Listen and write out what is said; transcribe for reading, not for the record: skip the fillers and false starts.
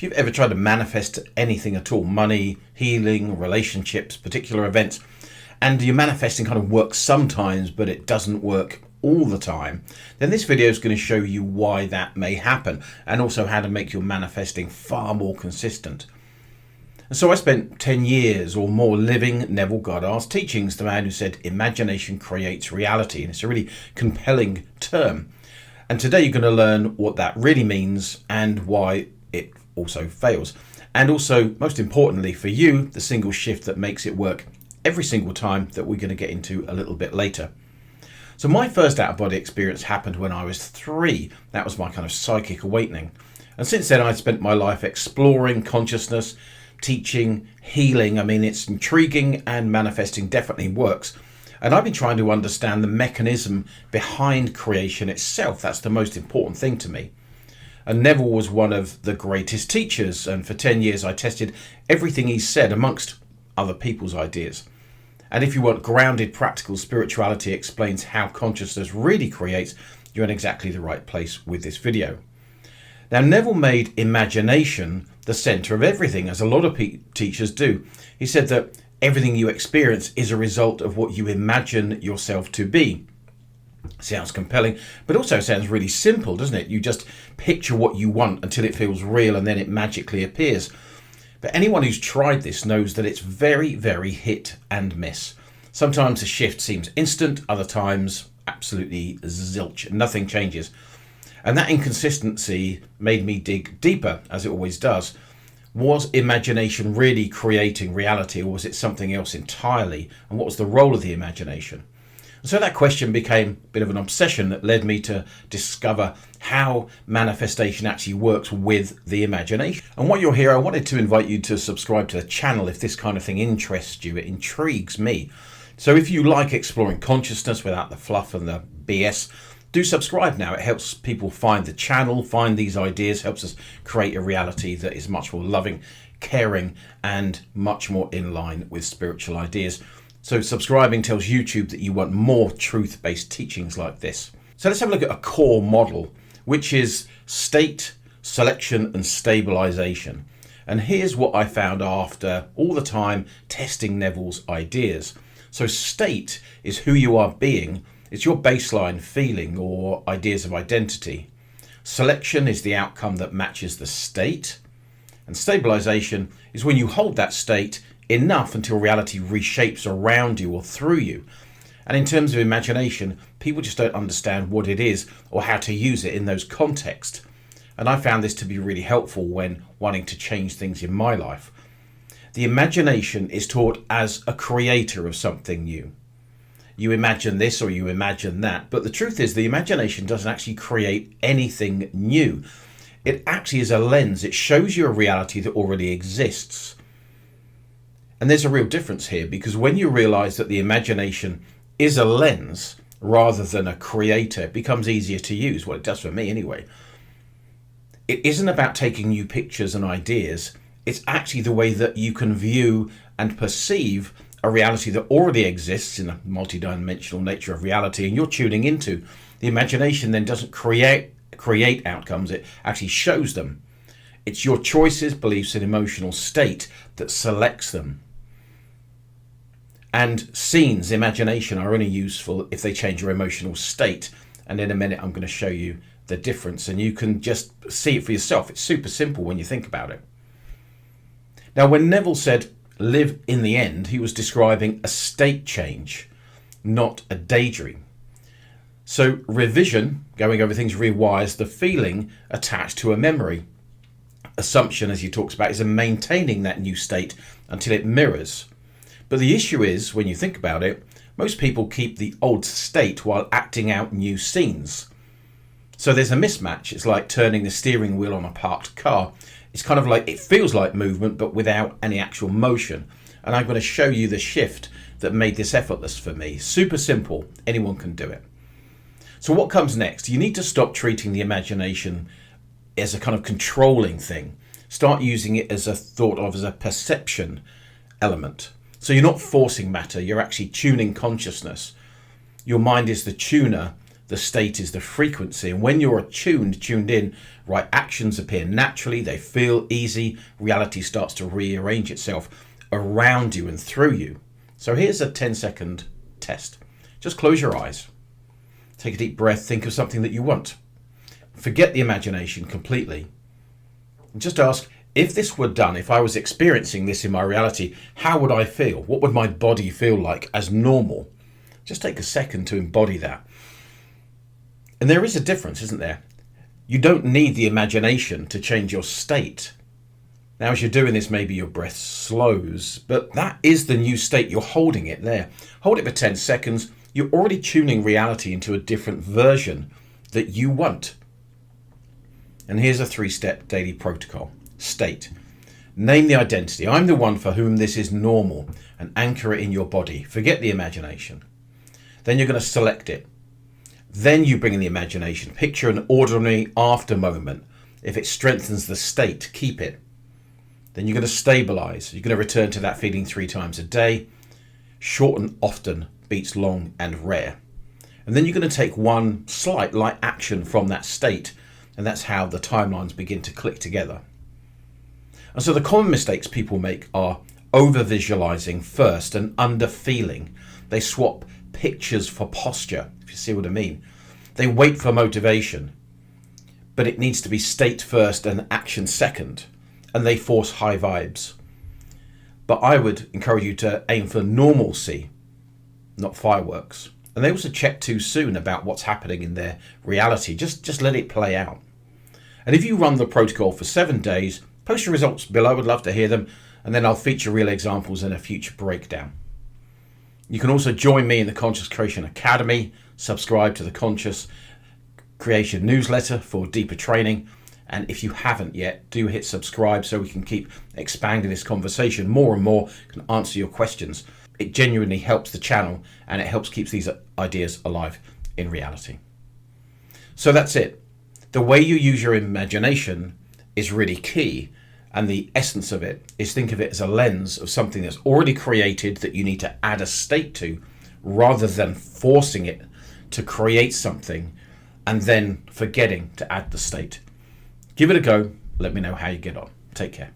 you've ever tried to manifest anything at all, money, healing, relationships, particular events, and your manifesting kind of works sometimes, but it doesn't work all the time, then this video is going to show you why that may happen and also how to make your manifesting far more consistent. And so I spent 10 years or more living Neville Goddard's teachings, the man who said imagination creates reality, and it's a really compelling term. And today you're going to learn what that really means and why it also fails. And also, most importantly for you, the single shift that makes it work every single time, that we're going to get into a little bit later. So my first out-of-body experience happened when I was 3. That was my kind of psychic awakening. And since then I'd spent my life exploring consciousness, teaching, healing. I mean, it's intriguing, and manifesting definitely works. And I've been trying to understand the mechanism behind creation itself. That's the most important thing to me. And Neville was one of the greatest teachers, and for 10 years I tested everything he said amongst other people's ideas. And if you want grounded practical spirituality explains how consciousness really creates, you're in exactly the right place with this video. Now, Neville made imagination the center of everything, as a lot of teachers do. He said that everything you experience is a result of what you imagine yourself to be. Sounds compelling, but also sounds really simple, doesn't it? You just picture what you want until it feels real, and then it magically appears. But anyone who's tried this knows that it's very, very hit and miss. Sometimes the shift seems instant, other times absolutely zilch, nothing changes. And that inconsistency made me dig deeper, as it always does. Was imagination really creating reality, or was it something else entirely? And what was the role of the imagination? And so that question became a bit of an obsession that led me to discover how manifestation actually works with the imagination. And while you're here, I wanted to invite you to subscribe to the channel if this kind of thing interests you. It intrigues me. So if you like exploring consciousness without the fluff and the BS, do subscribe now. It helps people find the channel, find these ideas, helps us create a reality that is much more loving, caring, and much more in line with spiritual ideas. So subscribing tells YouTube that you want more truth-based teachings like this. So let's have a look at a core model, which is state, selection, and stabilization. And here's what I found after all the time testing Neville's ideas. So state is who you are being. It's your baseline feeling or ideas of identity. Selection is the outcome that matches the state. And stabilization is when you hold that state enough until reality reshapes around you or through you. And in terms of imagination, people just don't understand what it is or how to use it in those contexts. And I found this to be really helpful when wanting to change things in my life. The imagination is taught as a creator of something new. You imagine this or you imagine that, but the truth is the imagination doesn't actually create anything new. It actually is a lens. It shows you a reality that already exists. And there's a real difference here, because when you realize that the imagination is a lens rather than a creator, it becomes easier to use. Well, it does for me anyway. It isn't about taking new pictures and ideas. It's actually the way that you can view and perceive a reality that already exists in a multidimensional nature of reality, and you're tuning into. The imagination then doesn't create outcomes, it actually shows them. It's your choices, beliefs, and emotional state that selects them. And scenes, imagination, are only useful if they change your emotional state. And in a minute I'm going to show you the difference, and you can just see it for yourself. It's super simple when you think about it. Now, when Neville said live in the end, he was describing a state change, not a daydream. So revision, going over things, rewires the feeling attached to a memory. Assumption, as he talks about, is in maintaining that new state until it mirrors. But the issue is, when you think about it, most people keep the old state while acting out new scenes. So there's a mismatch. It's like turning the steering wheel on a parked car. It's kind of like, it feels like movement, but without any actual motion. And I'm going to show you the shift that made this effortless for me. Super simple. Anyone can do it. So what comes next? You need to stop treating the imagination as a kind of controlling thing. Start using it as a perception element. So you're not forcing matter, you're actually tuning consciousness. Your mind is the tuner The state is the frequency. And when you're tuned in, right, actions appear naturally. They feel easy. Reality starts to rearrange itself around you and through you. So here's a 10-second test. Just close your eyes. Take a deep breath. Think of something that you want. Forget the imagination completely. And just ask, if this were done, if I was experiencing this in my reality, how would I feel? What would my body feel like as normal? Just take a second to embody that. And there is a difference, isn't there? You don't need the imagination to change your state. Now, as you're doing this, maybe your breath slows, but that is the new state. You're holding it there. Hold it for 10 seconds. You're already tuning reality into a different version that you want. And here's a 3-step daily protocol. State. Name the identity. I'm the one for whom this is normal, and anchor it in your body. Forget the imagination. Then you're going to select it. Then you bring in the imagination. Picture an ordinary after moment. If it strengthens the state, keep it. Then you're going to stabilize. You're going to return to that feeling 3 times a day. Short and often beats long and rare. And then you're going to take one slight light action from that state. And that's how the timelines begin to click together. And so the common mistakes people make are over-visualizing first and under-feeling. They swap pictures for posture, if you see what I mean. They wait for motivation, but it needs to be state first and action second. And they force high vibes. But I would encourage you to aim for normalcy, not fireworks. And they also check too soon about what's happening in their reality. Just let it play out. And if you run the protocol for 7 days, post your results below. I'd love to hear them. And then I'll feature real examples in a future breakdown. You can also join me in the Conscious Creation Academy. Subscribe to the Conscious Creation newsletter for deeper training. And if you haven't yet, do hit subscribe so we can keep expanding this conversation more and more, can answer your questions. It genuinely helps the channel and it helps keep these ideas alive in reality. So that's it. The way you use your imagination is really key. And the essence of it is, think of it as a lens of something that's already created that you need to add a state to, rather than forcing it to create something and then forgetting to add the state. Give it a go. Let me know how you get on. Take care.